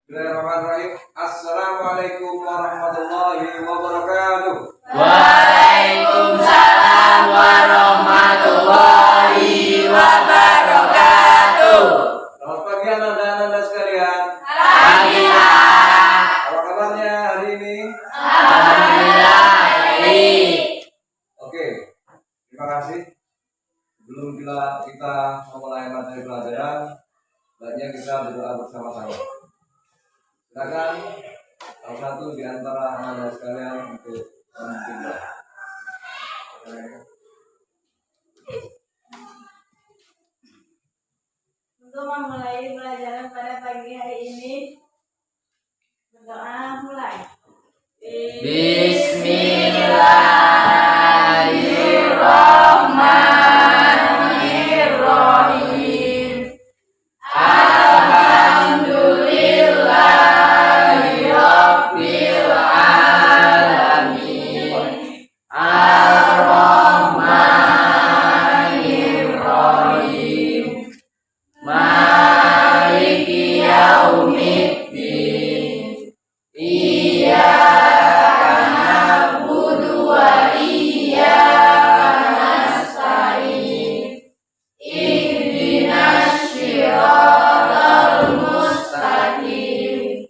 Bismillahirrahmanirrahim. Assalamualaikum warahmatullahi wabarakatuh. Waalaikumsalam warahmatullahi wabarakatuh. Selamat pagi anak-anak sekalian. Pagi. Apa kabarnya hari ini? Alhamdulillah baik. Oke, terima kasih. Sebelum kita memulai materi pelajaran, baiknya kita berdoa bersama-sama. Silakan salah satu di antara anak-anak sekalian untuk memimpin doa. Untuk memulai pelajaran pada pagi hari ini, berdoa mulai. Bismillahirrahmanirrahim. Alhamdulillahirabbil alamin. Ar-Rahmanir-Rahim. Maliki yaumiddin. Iyyaka na'budu wa iyyaka nasta'in. Ihdinas siratal mustaqim.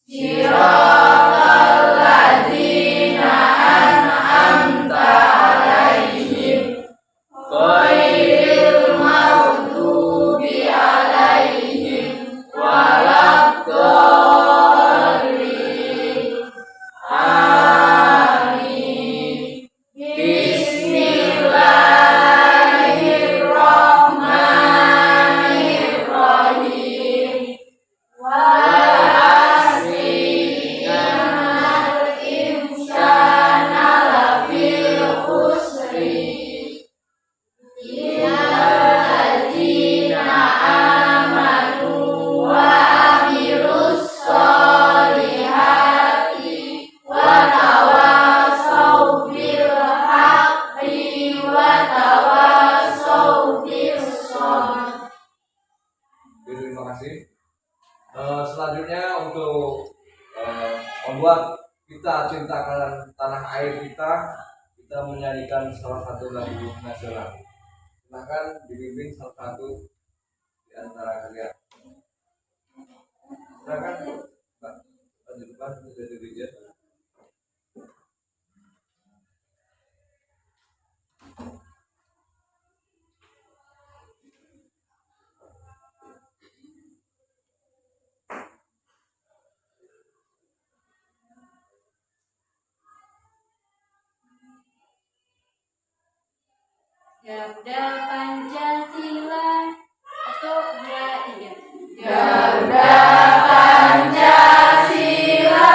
Siratal ladzina an'amta 'alaihim ghairil maghdubi 'alaihim waladdallin. Amin. Bismillahirrahmanirrahim. Wal asri innal insana lafil khusri illalladzina amanu wa amilus solihati wa tawasaw bil haqqi wa tawasaw bis sabr. Terima kasih. Selanjutnya untuk membuat kita cinta akan tanah air kita menyanyikan salah satu lagu nasional. Silakan dibimbing salah satu di antara kalian. Silakan Mbak, di depan sudah dirinya. Garuda Pancasila atau iya. Garuda Pancasila,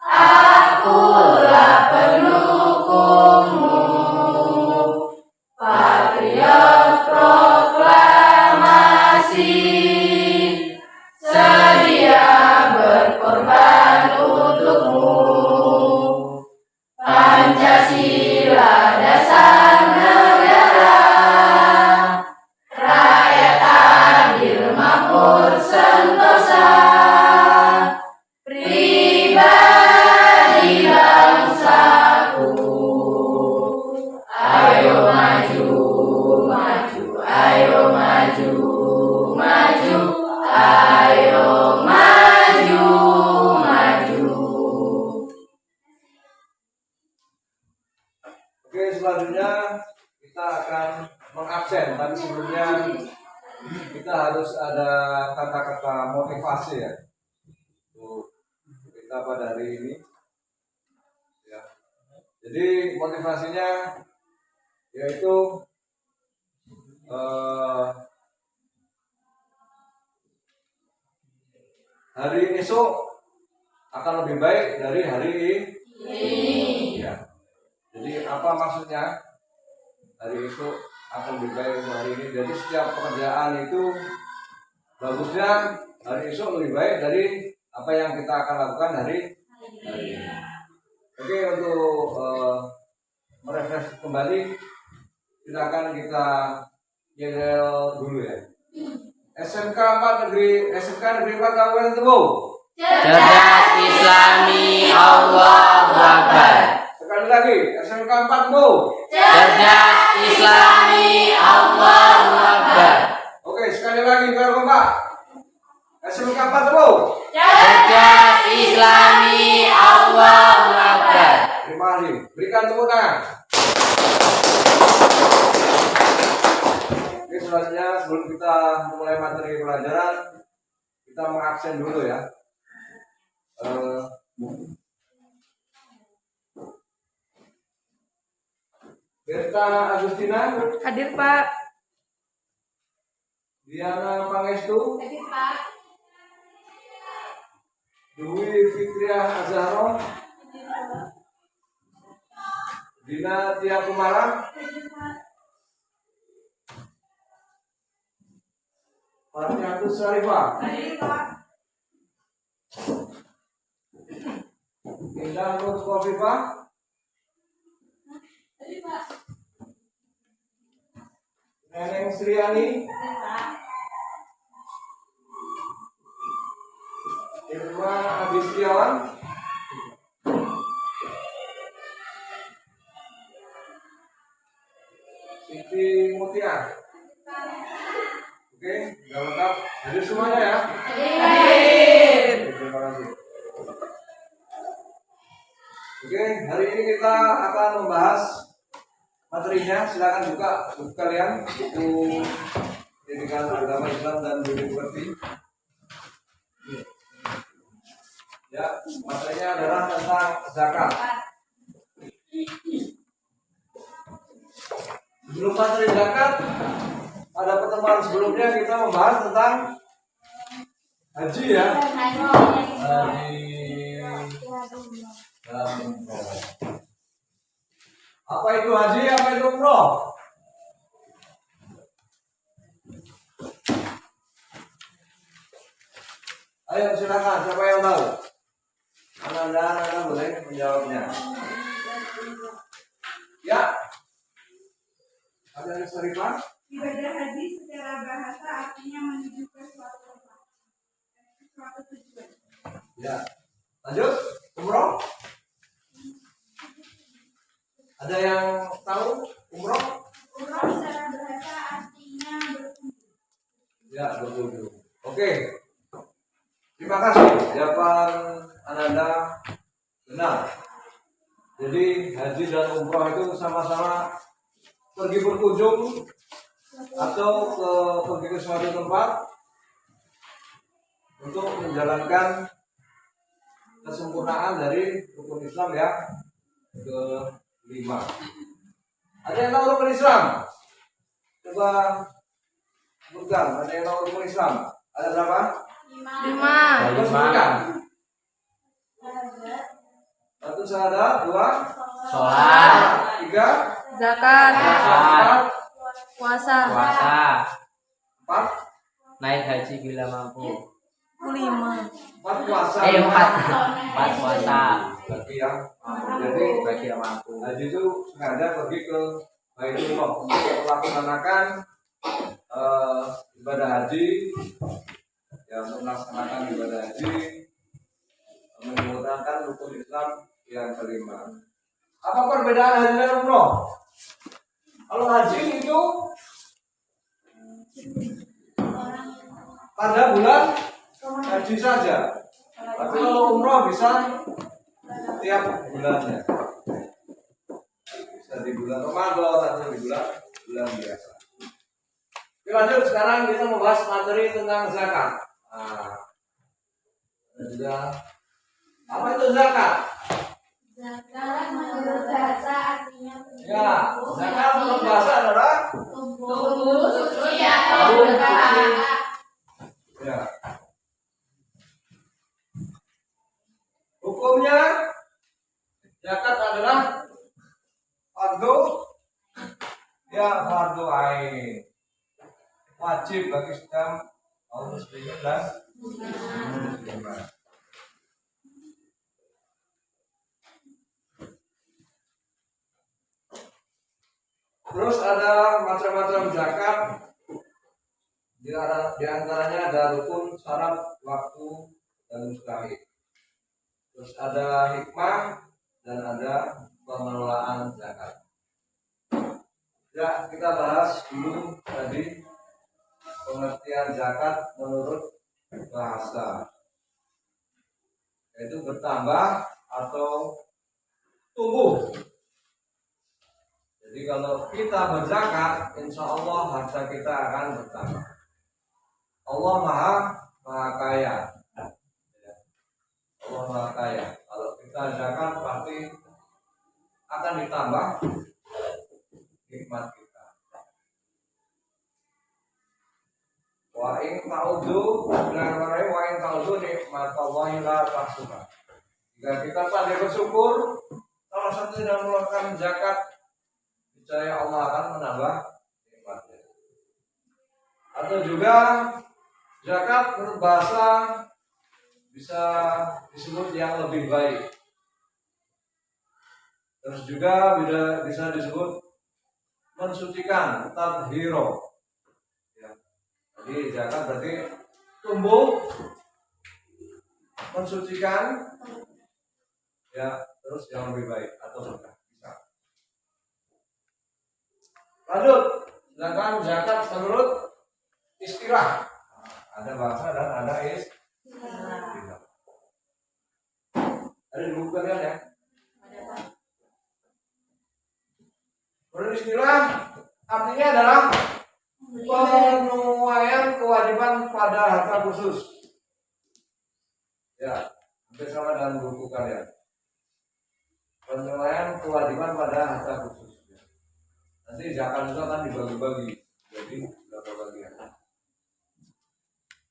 akulah pendukungmu. Patriot proklamasi, sedia berkorban untukmu. Pancasila dasar negara, rakyat adil makmur sentosa, pribadi bangsaku. Ayo maju, maju, ayo maju, maju, ayo maju, maju. Oke, selanjutnya kita akan mengabsen. Tapi sebelumnya kita harus ada kata-kata motivasi ya untuk kita pada hari ini. Ya. Jadi motivasinya yaitu hari esok akan lebih baik dari hari ini. Ya. Jadi apa maksudnya? Hari esok akan lebih baik dari hari ini. Jadi setiap pekerjaan itu bagusnya hari esok lebih baik dari apa yang kita akan lakukan hari ini. Oke, untuk merefresh kembali, silakan kita yel dulu ya. SMK 4 Kabupaten Tebo. Cerdas Islami Allahu Akbar. Sekali lagi, SMK 4 Tebo. Cerdas Islami Allahu Akbar. Oke, sekali lagi biar kompak. SMK 4 Tebo. Cerdas Islami Allahu Akbar. Terima kasih. Berikan tepuk tangan. Oke, selanjutnya sebelum kita mulai materi pelajaran, kita mengabsen dulu ya. Berta Agustina, Hadir Pak. Diana Pangestu, Hadir Pak. Dwi Fitriah Azharo, Dina Tia Kumara, Fatihatus Syarifah, Hadir Pak. Indah Nur Khofifah, Hadir Pak. Neneng Sriani, Hadir Pak. Irma Abistiawan, Siti Mutia. Oke, sudah lengkap. Hadir semuanya ya. Hadir. Oke, terima kasih. Oke, hari ini kita akan membahas materinya. Silakan buka buku kalian, buku pendidikan agama Islam dan budi pekerti. Ya, materinya adalah tentang zakat. Sebelum materi zakat, pada pertemuan sebelumnya kita membahas tentang haji ya. Haji dan umroh. Apa itu haji? Apa itu umroh? Ayo silakan, siapa yang tahu? Anda boleh menjawabnya. Ya. Ada yang Sarifah? Ibadah haji secara bahasa artinya menuju ke suatu tempat, suatu tujuan. Ya. Lanjut, umroh? Ada yang tahu umroh? Umroh secara bahasa artinya berkunjung. Ya, berkunjung. Oke. Terima kasih. Jawaban Ananda benar. Jadi haji dan umroh itu sama-sama pergi berkunjung atau pergi ke suatu tempat untuk menjalankan kesempurnaan dari rukun Islam yang ke-5. Ada yang tahu rukun Islam? Coba sebutkan. Ada yang tahu rukun Islam? Ada berapa? 5. Coba sebutkan. Satu syahadat, 2 Sholat, 3 Zakat. zakat, Puasa. puasa, 4 naik haji bila mampu. 5. 4 puasa. 4 puasa. Bagi yang jadi Bagi yang mampu. haji itu sengaja pergi ke Baitullah untuk melaksanakan ibadah haji, yang melaksanakan ibadah haji, menggunakan rukun Islam yang ke-5. Apa perbedaan haji dan umroh? Kalau haji itu pada bulan haji saja, tapi kalau umroh bisa tiap bulannya. Bisa di bulan Ramadan atau di bulan biasa. Oke, lanjut, sekarang kita membahas materi tentang zakat. Sudah. Apa itu zakat? Zakat menurut bahasa artinya Ya, zakat menurut bahasa adalah tumbuh, suci atau berkah. Ya. Hukumnya zakat adalah fardu ain. Wajib bagi setiap kaum muslimin dan muslimat. Terus ada macam-macam zakat. Di antara ada rukun, syarat, waktu, dan mustahil. Terus ada hikmah dan ada pengelolaan zakat. Ya, kita bahas dulu tadi pengertian zakat menurut bahasa, yaitu bertambah atau tumbuh. Jadi kalau kita berzakat, insya Allah harta kita akan bertambah. Allah maha kaya. Allah maha kaya. Kalau kita zakat pasti akan ditambah nikmat kita. Wa in ta'udu nikmat Allah la tahsuha. Jika kita pandai bersyukur, salah satu yang melakukan zakat, niscaya Allah akan menambah nikmatnya. Atau juga zakat menurut bahasa bisa disebut yang lebih baik. Terus juga bisa disebut mensucikan, tathhiro. Ya. Jadi zakat berarti tumbuh, mensucikan, ya, terus yang lebih baik atau sedekah bisa. Lanjut, sedangkan zakat menurut istilah. Ada bahasa dan ada istilah. Ada di buku kalian ya? Menurut istilah artinya adalah penuaian kewajiban pada harta khusus. Ya, hampir sama dengan buku kalian. Penuaian kewajiban pada harta khusus. Nanti zakat itu akan dibagi-bagi jadi berapa bagian.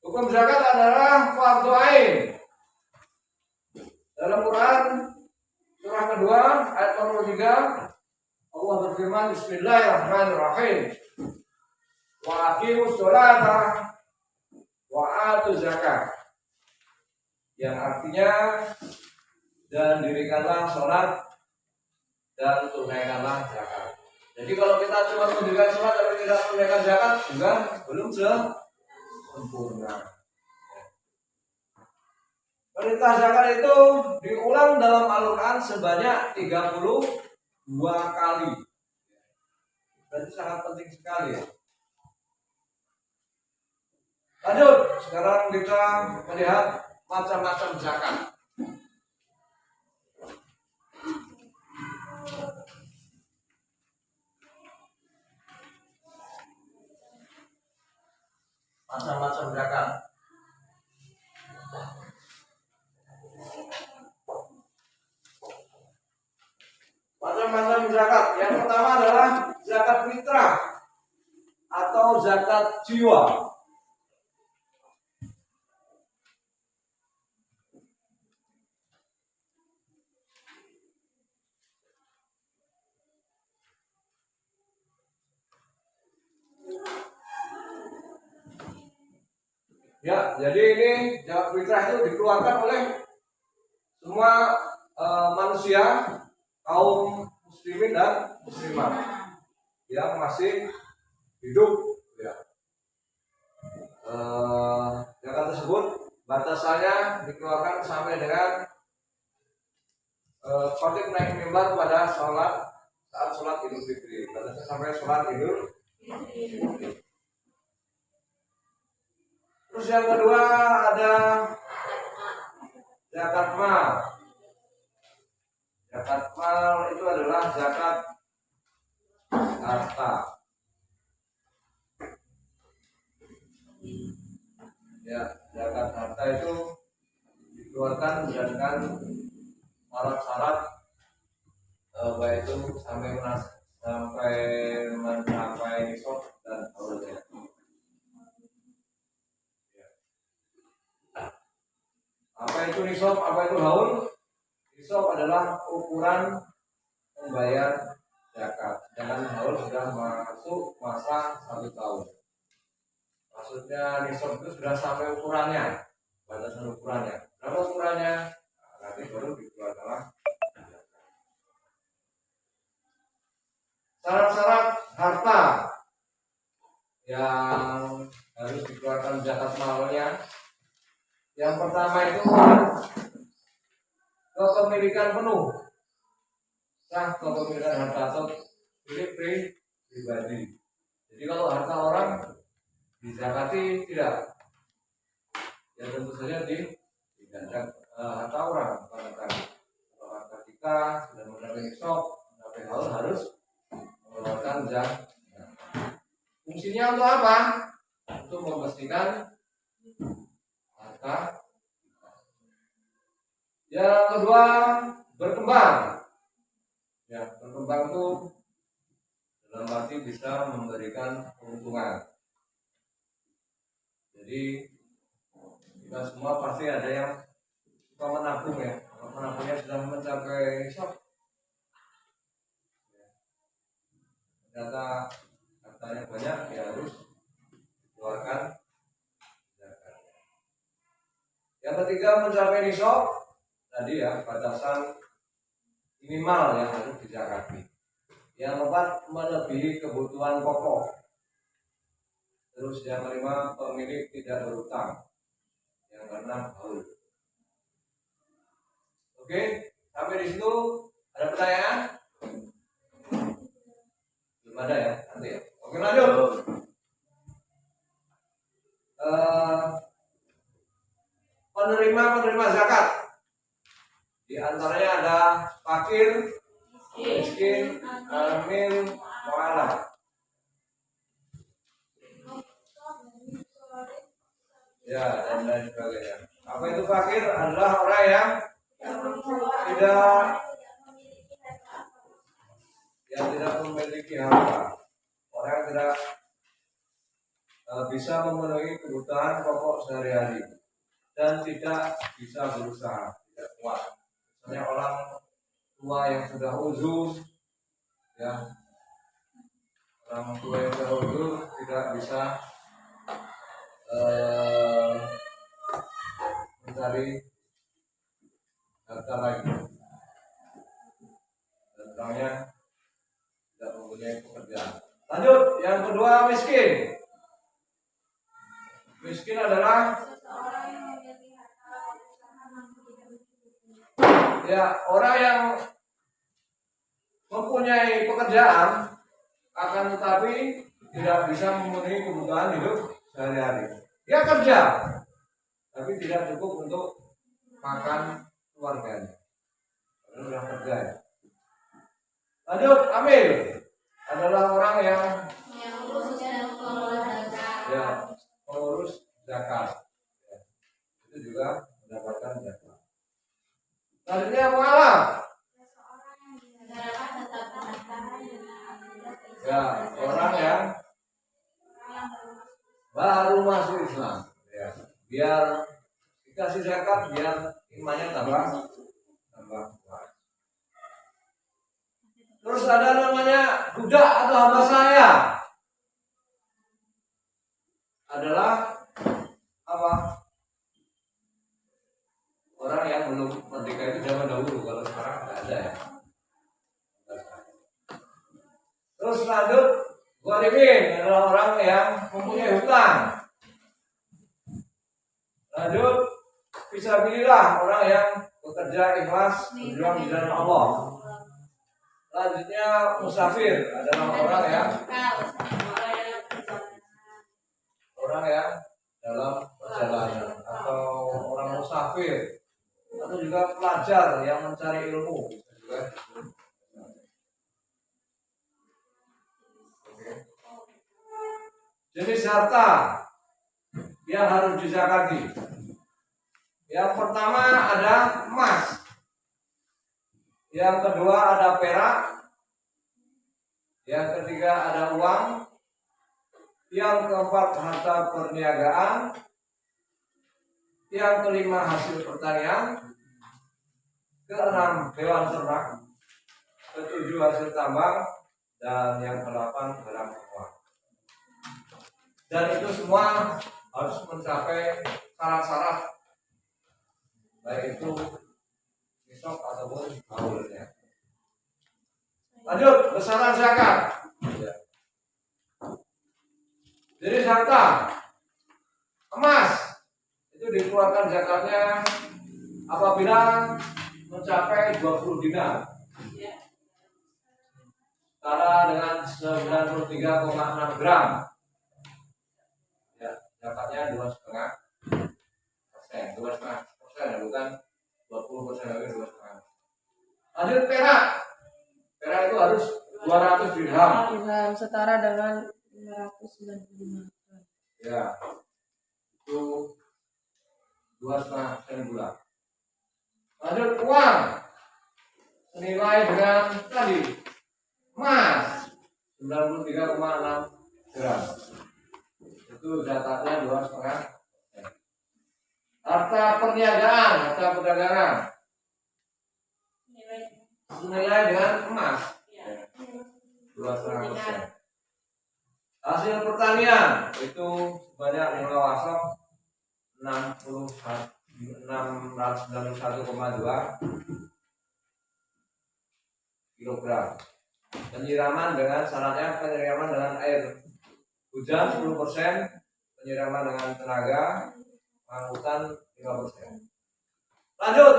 Hukum zakat adalah fardhu ain. Dalam Quran surah kedua ayat nomor 3 Allah berfirman Bismillahirrahmanirrahim. Wa aqimus sholata wa atuz zakat. Yang artinya dan dirikanlah sholat dan tunaikanlah zakat. Jadi kalau kita cuma mendirikan sholat tapi tidak menunaikan zakat juga belum sempurna. Perintah zakat itu diulang dalam Al-Quran sebanyak 32 kali. Berarti sangat penting sekali ya. Lanjut, sekarang kita melihat macam-macam zakat. Macam-macam zakat. Macam-macam zakat. Yang pertama adalah zakat fitrah atau zakat jiwa. Ya, jadi ini zakat fitrah itu dikeluarkan oleh semua manusia, kaum muslimin dan muslimat yang masih hidup. Ya. Zakat tersebut batasannya dikeluarkan sampai dengan khotib naik mimbar pada saat sholat Idul Fitri. Batasnya sampai sholat Idul Fitri. Terus yang kedua ada zakat mal. Zakat mal itu adalah zakat harta. Ya, zakat harta itu dikeluarkan berdasarkan syarat-syarat baik itu sampai mencapai nisab dan haulnya. Apa itu nisab? Apa itu haul? Nisab adalah ukuran membayar zakat. Sedangkan haul sudah masuk masa 1 tahun. Maksudnya nisab itu sudah sampai ukurannya, batasan ukurannya. Berapa ukurannya? Nah, nanti baru dikeluarkan. Syarat-syarat harta yang harus dikeluarkan zakat malnya pertama itu kepemilikan penuh, sah kepemilikan harta atau milik pribadi. Jadi kalau harta orang dizakati tidak, ya tentu saja tidak harta orang bukan harta. Kalau harta kita sudah mencapai nisab, mencapai haul harus mengeluarkan zakat. Fungsinya untuk apa? Untuk memastikan harta. Yang kedua, berkembang. Ya, berkembang itu dalam arti bisa memberikan keuntungan. Jadi kita semua pasti ada yang suka menabung ya. Kalau menabungnya sudah mencapai nisab, ternyata hartanya banyak, ya harus dikeluarkan zakat. Yang ketiga, mencapai nisab tadi ya, batasan minimal yang harus dizakati. Yang keempat, melebihi kebutuhan pokok. Terus yang kelima, pemilik tidak berutang. Yang keenam, haul. Oke, sampai di situ ada pertanyaan? Belum ada ya, nanti ya. Oke, lanjut. Penerima zakat. Di antaranya ada fakir, miskin, amil, mu'alaf. Ya, dan lain sebagainya. Apa itu fakir? Adalah orang yang tidak memiliki harta. Orang yang tidak bisa memenuhi kebutuhan pokok sehari-hari dan tidak bisa berusaha, tidak kuat. Misalnya orang tua yang sudah uzur, ya, orang tua yang sudah uzur tidak bisa mencari harta lagi, dan orangnya tidak mempunyai pekerjaan. Lanjut, yang kedua, miskin. Miskin adalah ya orang yang mempunyai pekerjaan akan tetapi tidak bisa memenuhi kebutuhan hidup sehari-hari. Dia kerja tapi tidak cukup untuk makan keluarganya. Karena sudah kerja ya. Lanjut, amil adalah orang yang pengurus zakat. Ya, itu juga mendapatkan zakat. Selanjutnya mu'alaf. Ya, orang yang baru masuk Islam. Ya, biar dikasih zakat, biar imannya tambah kuat. Terus ada namanya budak atau hamba saya. Adalah apa? Orang yang belum merdeka itu zaman dahulu, kalau sekarang nggak ada ya. Terus lanjut, gharimin adalah orang yang mempunyai hutang. Lanjut, fisabilillah, orang yang bekerja ikhlas berjuang di jalan Allah. Selanjutnya musafir adalah orang yang dalam perjalanan, atau orang musafir, atau juga pelajar yang mencari ilmu juga. Jenis harta yang harus dizakati. Yang pertama ada emas. Yang kedua ada perak. Yang ketiga ada uang. Yang keempat harta perniagaan. Yang kelima hasil pertanian. Keenam hewan ternak. Ketujuh hasil tambang. Dan yang kedelapan barang uang. Dan itu semua harus mencapai syarat-syarat, baik itu nisab ataupun haulnya. Lanjut, besaran zakat. Jadi harta emas itu dikeluarkan zakatnya apabila mencapai 20 dinar. Setara dengan 93,6 gram. Ya, zakatnya 2,5%. 2,5%, bukan 20%, tapi 2,5%. Lanjut perak. Perak itu harus 200 dirham. Dirham setara dengan 595. Ya, itu 2,5% bulan. Lanjut uang senilai dengan tadi emas 93,6 gram. Itu zakatnya 2,5%. Harta perniagaan, harta perdagangan senilai dengan emas 2,5%. Hasil pertanian itu sebanyak nilai wasok 691,2 kilogram. Penyiraman dengan syaratnya penyiraman dengan air hujan 10%, penyiraman dengan tenaga pengangkutan 5%. Lanjut,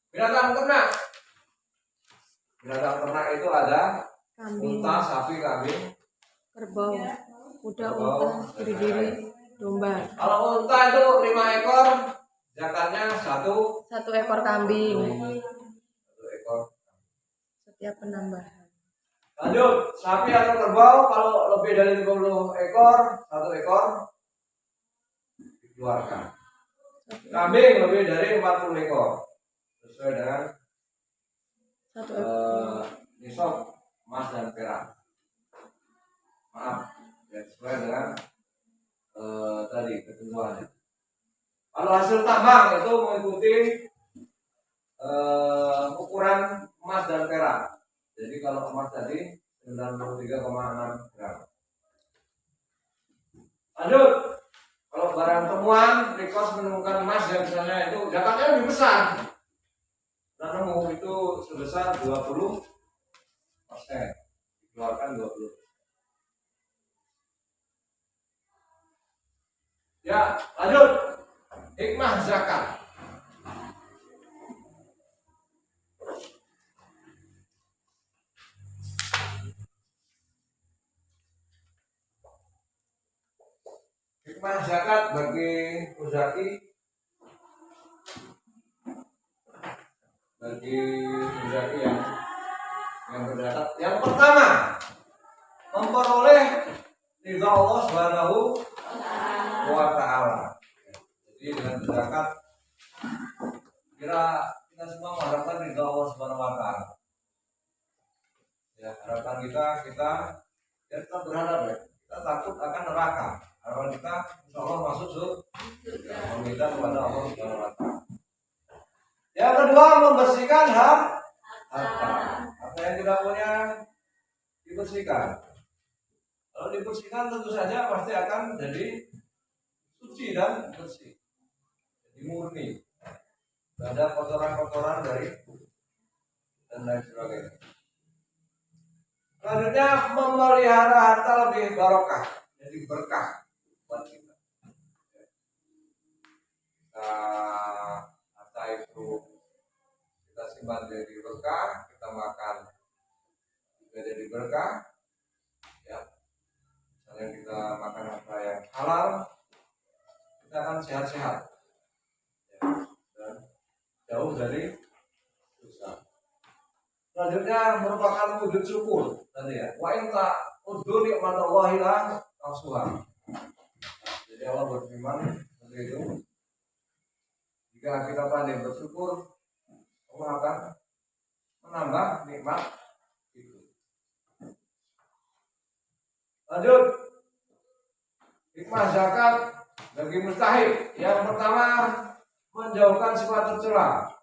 binatang ternak. Binatang ternak itu ada Kambing, unta, sapi, kambing, kerbau, kuda, unta, biri-biri, domba. Kalau unta itu 5 ekor, zakatnya 1 ekor kambing. 1 ekor. Setiap penambahan. Lanjut, sapi atau kerbau kalau lebih dari 30 ekor, 1 ekor dikeluarkan. Kambing lebih dari 40 ekor sesuai dengan 1 ekor. nisab emas dan perak. Maaf, ya, sesuai dengan tadi ketentuannya. Kalau hasil tambang itu mengikuti ukuran emas dan perak. Jadi kalau emas tadi 93,6 gram. Lanjut, kalau barang temuan Rikos menemukan emas yang misalnya itu zakatnya lebih besar. Nah, nemu itu sebesar 20%, dikeluarkan 20%. Ya, lanjut. Hikmah zakat. Hikmah zakat bagi uzaki, yang berzakat. Yang pertama, memperoleh ridha Allah Subhanahu wa ta'ala. Jadi dengan berzakat kita semua mengharapkan ridha Allah Subhanahu wa ta'ala. Ya, harapan kita berharap ya. Kita takut akan neraka. Harapan kita insya Allah masuk surga. Meminta kepada Allah Subhanahu wa ta'ala. Yang kedua, membersihkan harta. Harta yang tidak punya dibersihkan. Kalau dibersihkan tentu saja pasti akan jadi suci dan bersih, jadi murni, tidak ada kotoran-kotoran dari dan lain sebagainya. Selanjutnya, memelihara harta lebih barokah, jadi berkah buat kita. Harta itu kita simpan jadi berkah, kita makan juga jadi berkah. Ya, misalnya kita makan harta yang halal, kita akan sehat-sehat, ya, dan jauh dari dosa. Selanjutnya merupakan wujud syukur tadi ya. Wa in ta'uddu ni'matallahi la tuhsuha. Jadi Allah berfirman seperti itu. Jika kita pandai bersyukur, Allah akan menambah nikmat itu. Lanjut, hikmah zakat bagi mustahik. Yang pertama, menjauhkan sifat tercela.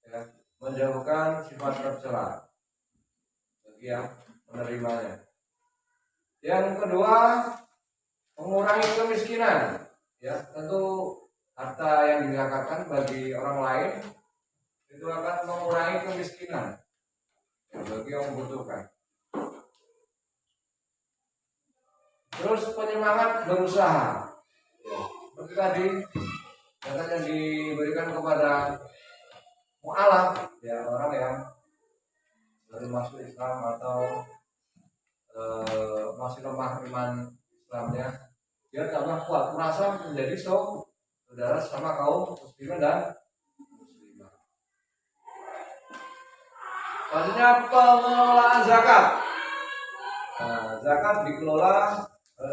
Ya, menjauhkan sifat tercela bagi yang menerimanya. Yang kedua, mengurangi kemiskinan. Ya, tentu harta yang dizakatkan bagi orang lain itu akan mengurangi kemiskinan ya, bagi yang membutuhkan. Terus penyemangat berusaha. Ya, seperti tadi zakat yang diberikan kepada mu'alaf, ya orang yang baru masuk Islam atau masih lemah iman Islamnya, dia tambah kuat merasa menjadi saudara sama kaum muslimin dan muslimah. Selanjutnya pengelolaan zakat. Nah, zakat dikelola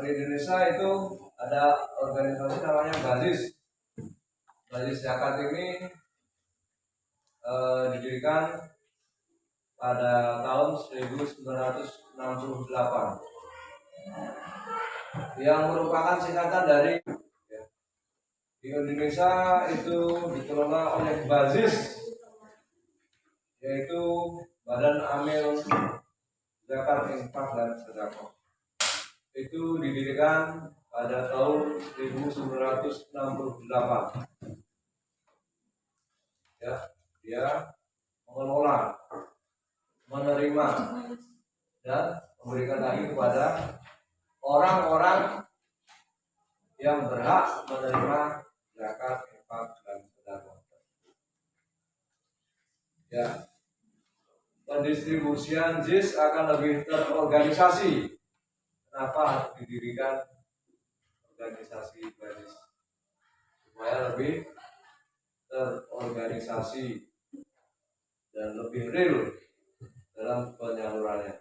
di Indonesia itu ada organisasi namanya Basis zakat ini didirikan pada tahun 1968 yang merupakan singkatan dari di Indonesia itu dikelola oleh Basis, yaitu Badan Amil Zakat Infak dan Sedekah. Itu didirikan pada tahun 1968. Ya, dia mengelola, menerima dan memberikan lagi kepada orang-orang yang berhak menerima zakat, infak dan sedekah. Ya, pendistribusian JIS akan lebih terorganisasi. Kenapa harus didirikan organisasi Basis? Supaya lebih terorganisasi dan lebih real dalam penyalurannya.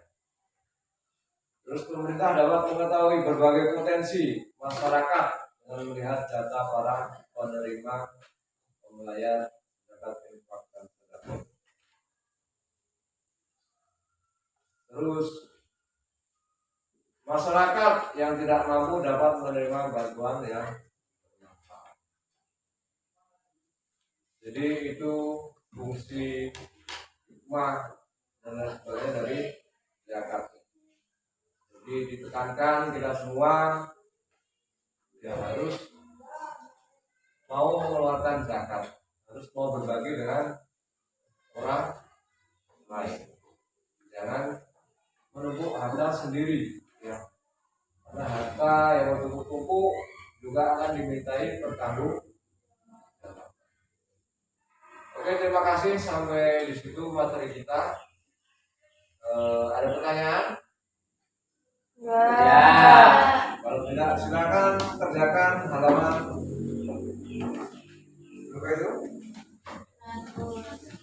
Terus pemerintah dapat mengetahui berbagai potensi masyarakat dengan melihat data para penerima pembayar zakat, infak dan sedekah. Terus masyarakat yang tidak mampu dapat menerima bantuan yang bermanfaat. Jadi itu fungsi hikmah dan lain sebagainya dari zakat. Jadi ditekankan kita semua ya harus mau mengeluarkan zakat, harus mau berbagi dengan orang lain. Jangan menumpuk harta sendiri, ya. Karena harta yang bertumpuk-tumpuk juga akan dimintai pertanggungjawaban. Oke, terima kasih, sampai di situ materi kita. Ada pertanyaan? Ya. Kalau tidak, silakan kerjakan halaman berapa itu?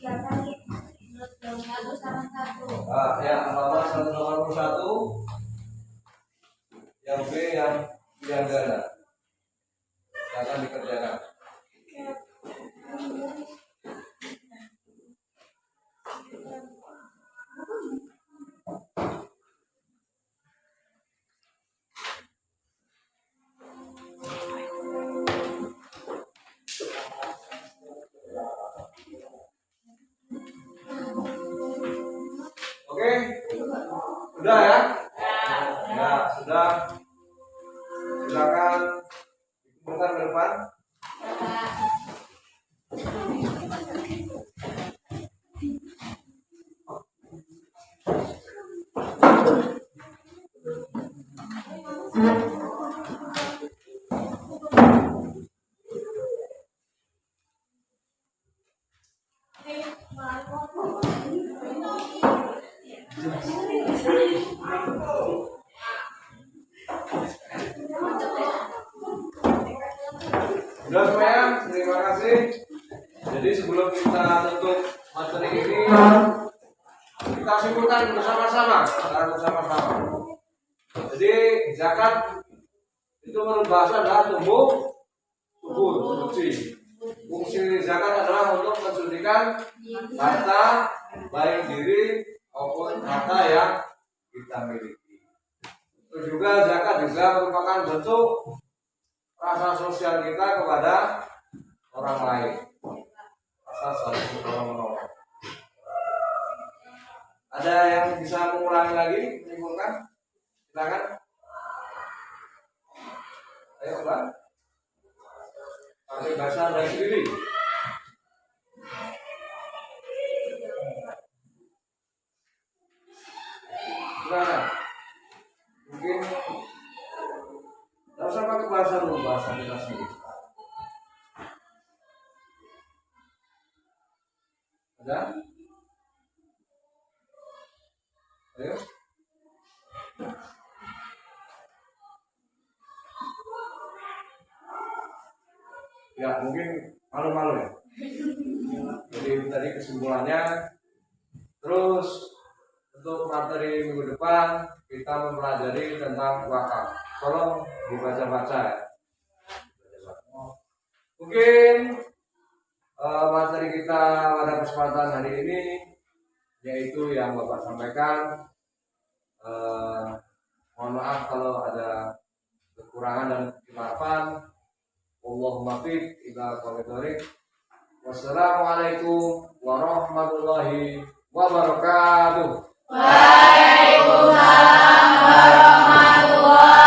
181. Ya, halaman 181. Yang B yang ganda. Silakan dikerjakan. Oke, sudah ya? Ya, sudah. Silakan dikumpulkan ke depan. Sudah semuanya, terima kasih. Jadi sebelum kita tutup materi ini, kita simpulkan bersama-sama. Jadi zakat itu menurut bahasa adalah tumbuh subur, suci. Fungsi zakat adalah untuk mensucikan harta, baik diri maupun harta yang kita miliki. Itu juga zakat juga merupakan bentuk rasa sosial kita kepada orang lain, rasa saling menolong. Ada yang bisa mengulangi lagi, menyimpulkan? Silakan. Ayo Mbak, pakai bahasa Anda sendiri. Silakan. Mungkin tidak usah pakai bahasa lu, bahasa kita Ada? Ayo. Ya mungkin malu-malu ya. Jadi tadi kesimpulannya, terus untuk materi minggu depan kita mempelajari tentang wakaf. Tolong dibaca-baca ya. Mungkin materi kita pada kesempatan hari ini yaitu yang Bapak sampaikan. Mohon maaf kalau ada kekurangan dan kekilafan. Allahumma fiq ila aqwamit thoriq. Wassalamualaikum warahmatullahi wabarakatuh. Waalaikumsalam warahmatullahi